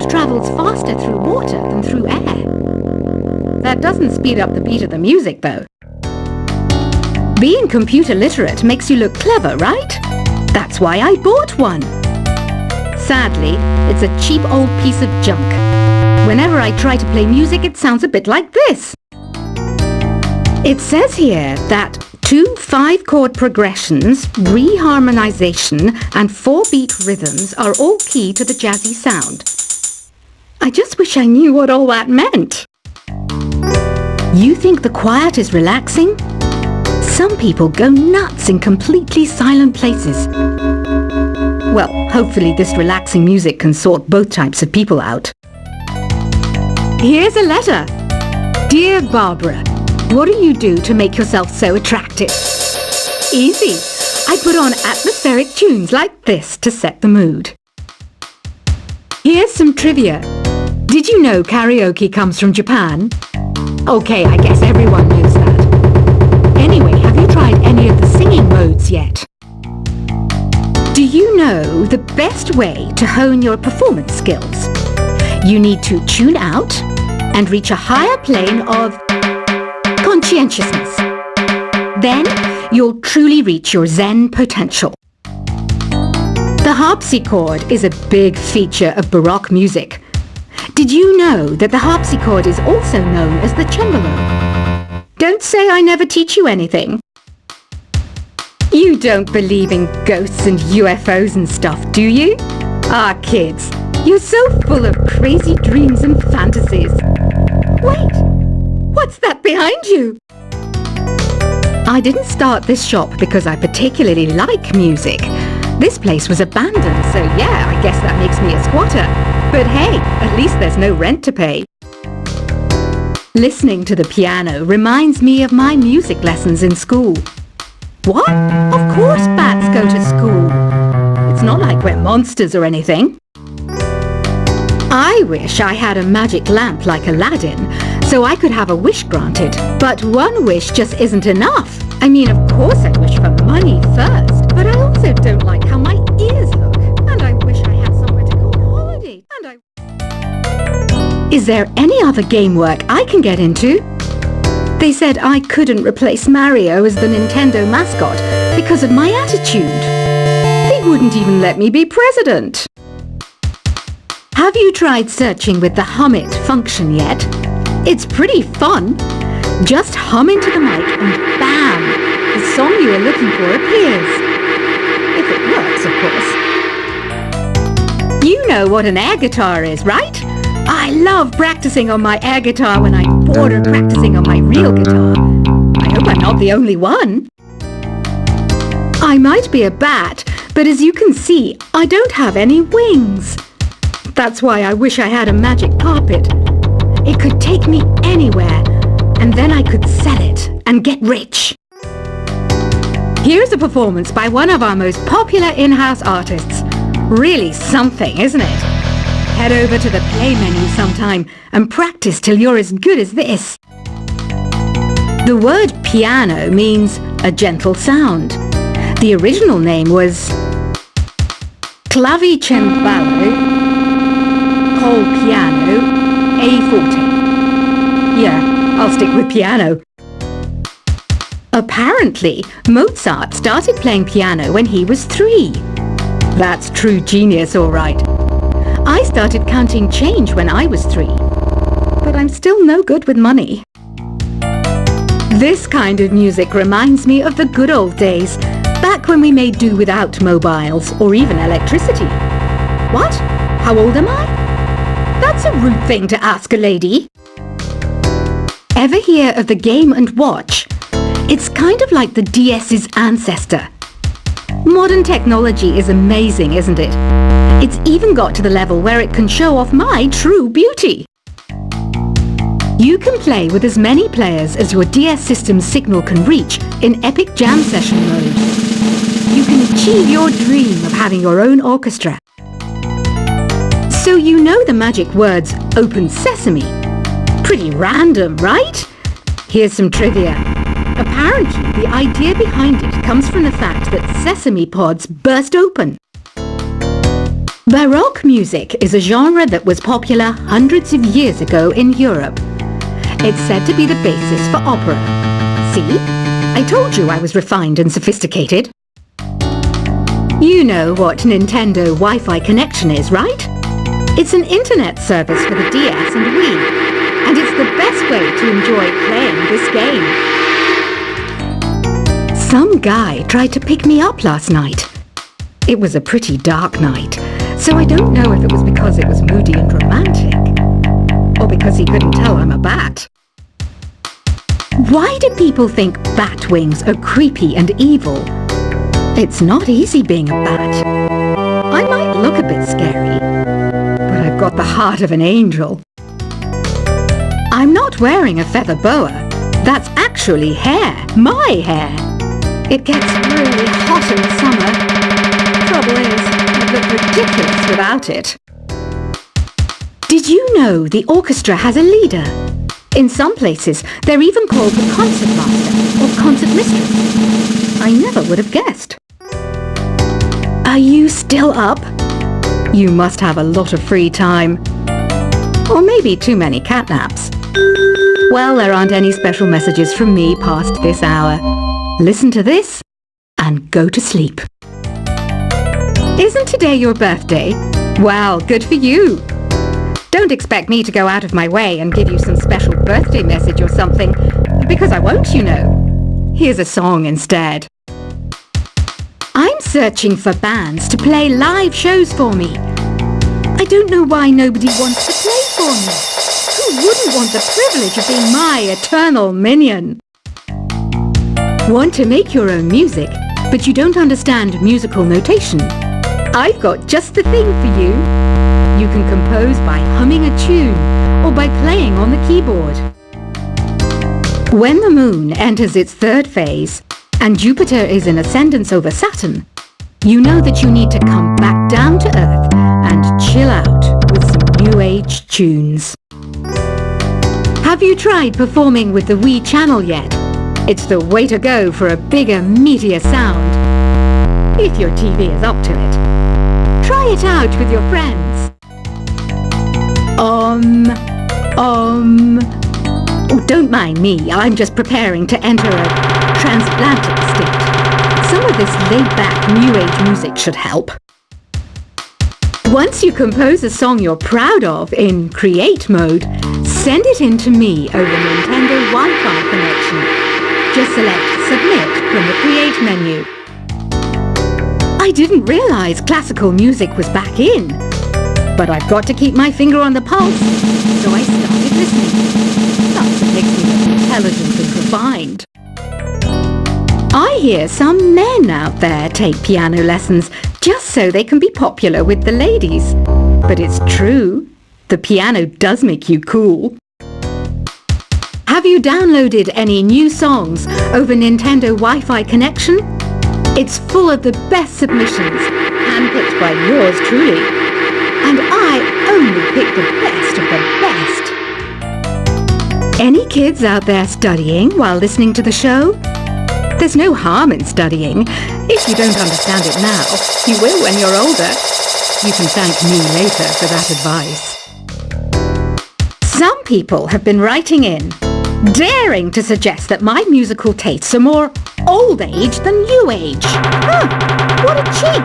sound travels faster through water than through air. That doesn't speed up the beat of the music, though. Being computer literate makes you look clever, right? That's why I bought one. Sadly, it's a cheap old piece of junk. Whenever I try to play music, it sounds a bit like this. It says here that 2 5-chord progressions, reharmonization, and 4-beat rhythms are all key to the jazzy sound. I just wish I knew what all that meant. You think the quiet is relaxing? Some people go nuts in completely silent places. Well, hopefully this relaxing music can sort both types of people out. Here's a letter. Dear Barbara, what do you do to make yourself so attractive? Easy. I put on atmospheric tunes like this to set the mood. Here's some trivia. Did you know karaoke comes from Japan? Okay, I guess everyone knows that. Anyway, have you tried any of the singing modes yet? Do you know the best way to hone your performance skills? You need to tune out and reach a higher plane of conscientiousness. Then you'll truly reach your Zen potential. The harpsichord is a big feature of Baroque music. Did you know that the harpsichord is also known as the cembalo? Don't say I never teach you anything. You don't believe in ghosts and UFOs and stuff, do you? Ah, kids, you're so full of crazy dreams and fantasies. Wait, what's that behind you? I didn't start this shop because I particularly like music. This place was abandoned, so yeah, I guess that makes me a squatter. But hey, at least there's no rent to pay. Listening to the piano reminds me of my music lessons in school. What? Of course bats go to school. It's not like we're monsters or anything. I wish I had a magic lamp like Aladdin, so I could have a wish granted. But one wish just isn't enough. I mean, of course I wish for money first, but I also don't like how my ears look. And I wish I had somewhere to go on holiday. Is there any other game work I can get into? They said I couldn't replace Mario as the Nintendo mascot because of my attitude. They wouldn't even let me be president. Have you tried searching with the hum it function yet? It's pretty fun. Just hum into the mic and bam! The song you are looking for appears. If it works, of course. You know what an air guitar is, right? I love practicing on my air guitar when I'm bored of practicing on my real guitar. I hope I'm not the only one. I might be a bat, but as you can see, I don't have any wings. That's why I wish I had a magic carpet. It could take me anywhere, and then I could sell it and get rich. Here's a performance by one of our most popular in-house artists. Really something, isn't it? Head over to the play menu sometime and practice till you're as good as this. The word piano means a gentle sound. The original name was clavicembalo col piano a forte. Yeah, I'll stick with piano. Apparently, Mozart started playing piano when he was 3. That's true genius, all right. I started counting change when I was 3, but I'm still no good with money. This kind of music reminds me of the good old days, back when we made do without mobiles or even electricity. What? How old am I? That's a rude thing to ask a lady. Ever hear of the Game & Watch? It's kind of like the DS's ancestor. Modern technology is amazing, isn't it? It's even got to the level where it can show off my true beauty. You can play with as many players as your DS system's signal can reach in epic jam session mode. You can achieve your dream of having your own orchestra. So you know the magic words "Open Sesame." Pretty random, right? Here's some trivia. Apparently, the idea behind it comes from the fact that sesame pods burst open. Baroque music is a genre that was popular hundreds of years ago in Europe. It's said to be the basis for opera. See? I told you I was refined and sophisticated. You know what Nintendo Wi-Fi connection is, right? It's an internet service for the DS and Wii, and it's the best way to enjoy playing this game. Some guy tried to pick me up last night. It was a pretty dark night, so I don't know if it was because it was moody and romantic, or because he couldn't tell I'm a bat. Why do people think bat wings are creepy and evil? It's not easy being a bat. I might look a bit scary, but I've got the heart of an angel. I'm not wearing a feather boa. That's actually hair, my hair. It gets really hot in the summer. Trouble is, I'd look ridiculous without it. Did you know the orchestra has a leader? In some places, they're even called the concertmaster or concert mistress. I never would have guessed. Are you still up? You must have a lot of free time. Or maybe too many catnaps. Well, there aren't any special messages from me past this hour. Listen to this and go to sleep. Isn't today your birthday? Well, good for you. Don't expect me to go out of my way and give you some special birthday message or something, because I won't, you know. Here's a song instead. I'm searching for bands to play live shows for me. I don't know why nobody wants to play for me. Who wouldn't want the privilege of being my eternal minion? Want to make your own music, but you don't understand musical notation? I've got just the thing for you. You can compose by humming a tune or by playing on the keyboard. When the moon enters its third phase and Jupiter is in ascendance over Saturn, you know that you need to come back down to Earth and chill out with some new age tunes. Have you tried performing with the Wii channel yet? It's the way to go for a bigger, meatier sound. If your TV is up to it. Try it out with your friends. Oh, don't mind me, I'm just preparing to enter a transatlantic state. Some of this laid-back New Age music should help. Once you compose a song you're proud of in create mode, send it in to me over Nintendo Wi-Fi connection. Just select Submit from the Create menu. I didn't realize classical music was back in. But I've got to keep my finger on the pulse, so I started listening. That's what makes me look intelligent and refined. I hear some men out there take piano lessons just so they can be popular with the ladies. But it's true, the piano does make you cool. Have you downloaded any new songs over Nintendo Wi-Fi connection? It's full of the best submissions, handpicked by yours truly. And I only pick the best of the best. Any kids out there studying while listening to the show? There's no harm in studying. If you don't understand it now, you will when you're older. You can thank me later for that advice. Some people have been writing in, daring to suggest that my musical tastes are more old age than new age. Huh, what a cheek!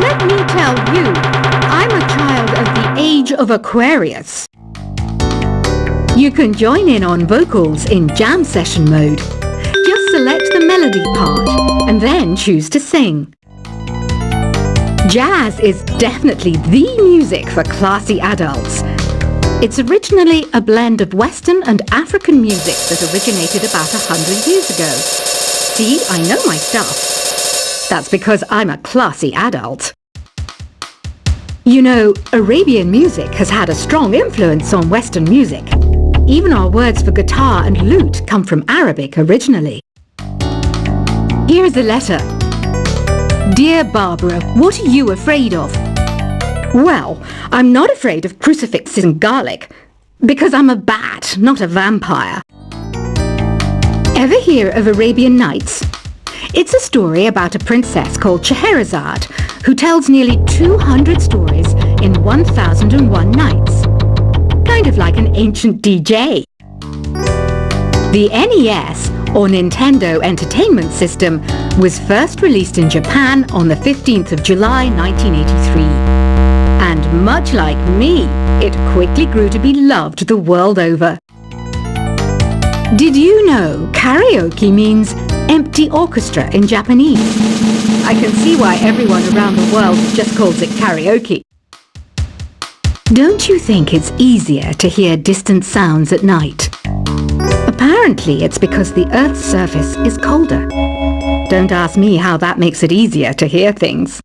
Let me tell you, I'm a child of the age of Aquarius. You can join in on vocals in jam session mode. Just select the melody part and then choose to sing. Jazz is definitely the music for classy adults. It's originally a blend of Western and African music that originated about 100 years ago. See, I know my stuff. That's because I'm a classy adult. You know, Arabian music has had a strong influence on Western music. Even our words for guitar and lute come from Arabic originally. Here's a letter. Dear Barbara, what are you afraid of? Well, I'm not afraid of crucifixes and garlic, because I'm a bat, not a vampire. Ever hear of Arabian Nights? It's a story about a princess called Scheherazade who tells nearly 200 stories in 1001 nights. Kind of like an ancient DJ. The NES, or Nintendo Entertainment System, was first released in Japan on the 15th of July 1983. And much like me, it quickly grew to be loved the world over. Did you know karaoke means empty orchestra in Japanese? I can see why everyone around the world just calls it karaoke. Don't you think it's easier to hear distant sounds at night? Apparently it's because the Earth's surface is colder. Don't ask me how that makes it easier to hear things.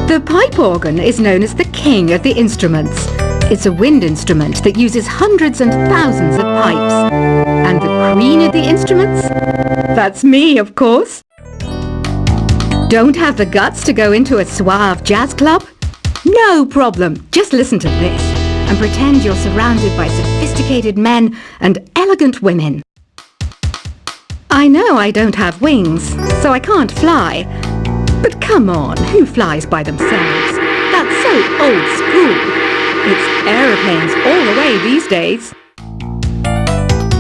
The pipe organ is known as the king of the instruments. It's a wind instrument that uses hundreds and thousands of pipes. And the queen of the instruments? That's me, of course. Don't have the guts to go into a suave jazz club? No problem. Just listen to this and pretend you're surrounded by sophisticated men and elegant women. I know I don't have wings, so I can't fly. But come on, who flies by themselves? That's so old school. It's aeroplanes all the way these days.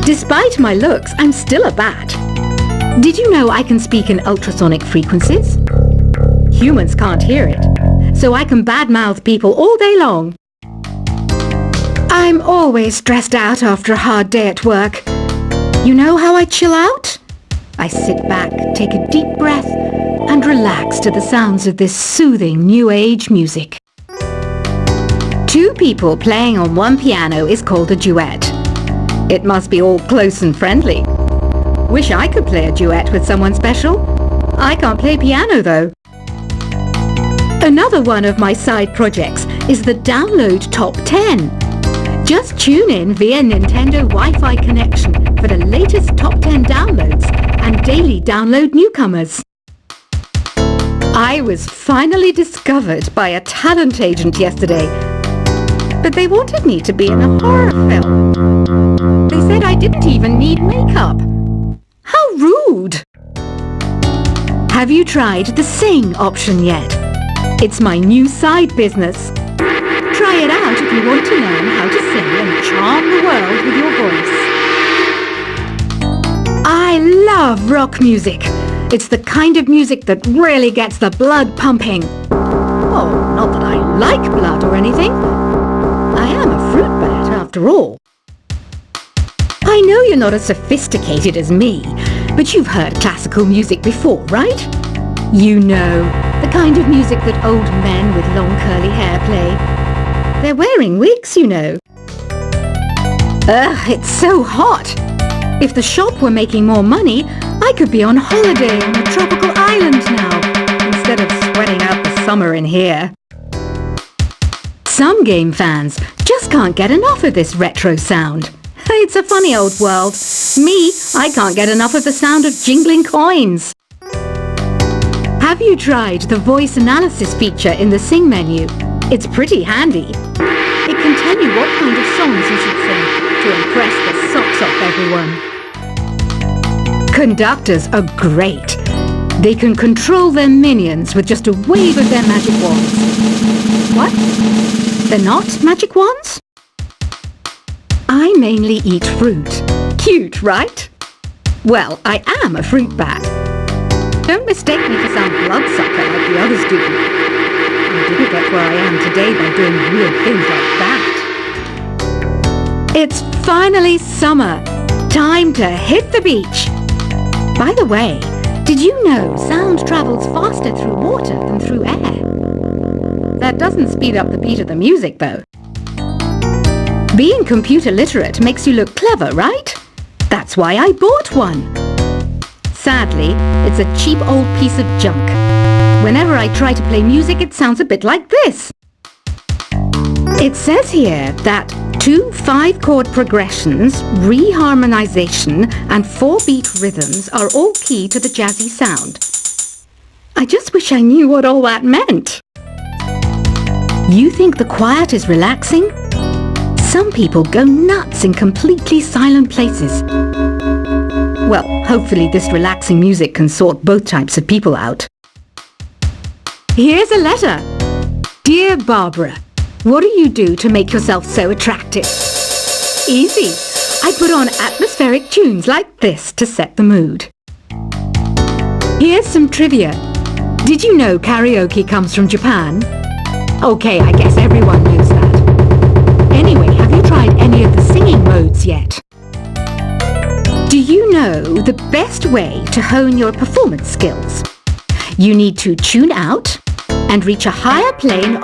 Despite my looks, I'm still a bat. Did you know I can speak in ultrasonic frequencies? Humans can't hear it, so I can badmouth people all day long. I'm always stressed out after a hard day at work. You know how I chill out? I sit back, take a deep breath, and relax to the sounds of this soothing new age music. Two people playing on one piano is called a duet. It must be all close and friendly. Wish I could play a duet with someone special. I can't play piano though. Another one of my side projects is the Download Top 10. Just tune in via Nintendo Wi-Fi connection for the latest top 10 downloads and daily download newcomers. I was finally discovered by a talent agent yesterday, but they wanted me to be in a horror film. They said I didn't even need makeup. How rude! Have you tried the Sing option yet? It's my new side business. Try it out if you want to learn how to sing and charm the world with your voice. I love rock music. It's the kind of music that really gets the blood pumping. Oh, not that I like blood or anything. I am a fruit bat after all. I know you're not as sophisticated as me, but you've heard classical music before, right? You know, the kind of music that old men with long curly hair play. They're wearing wigs, you know. Ugh, it's so hot. If the shop were making more money, I could be on holiday on a tropical island now, instead of sweating out the summer in here. Some game fans just can't get enough of this retro sound. It's a funny old world. Me, I can't get enough of the sound of jingling coins. Have you tried the voice analysis feature in the Sing menu? It's pretty handy. It can tell you what kind of songs you should sing to impress the socks off everyone. Conductors are great. They can control their minions with just a wave of their magic wands. What? They're not magic wands? I mainly eat fruit. Cute, right? Well, I am a fruit bat. Don't mistake me for some bloodsucker like the others do. I didn't get where I am today by doing weird things like that. It's finally summer. Time to hit the beach. By the way, did you know sound travels faster through water than through air? That doesn't speed up the beat of the music, though. Being computer literate makes you look clever, right? That's why I bought one. Sadly, it's a cheap old piece of junk. Whenever I try to play music, it sounds a bit like this. It says here that 2 5-chord progressions, reharmonization, and 4-beat rhythms are all key to the jazzy sound. I just wish I knew what all that meant. You think the quiet is relaxing? Some people go nuts in completely silent places. Well, hopefully this relaxing music can sort both types of people out. Here's a letter. Dear Barbara, what do you do to make yourself so attractive? Easy. I put on atmospheric tunes like this to set the mood. Here's some trivia. Did you know karaoke comes from Japan? Okay, I guess everyone knows that. Anyway, have you tried any of the singing modes yet? Do you know the best way to hone your performance skills? You need to tune out and reach a higher plane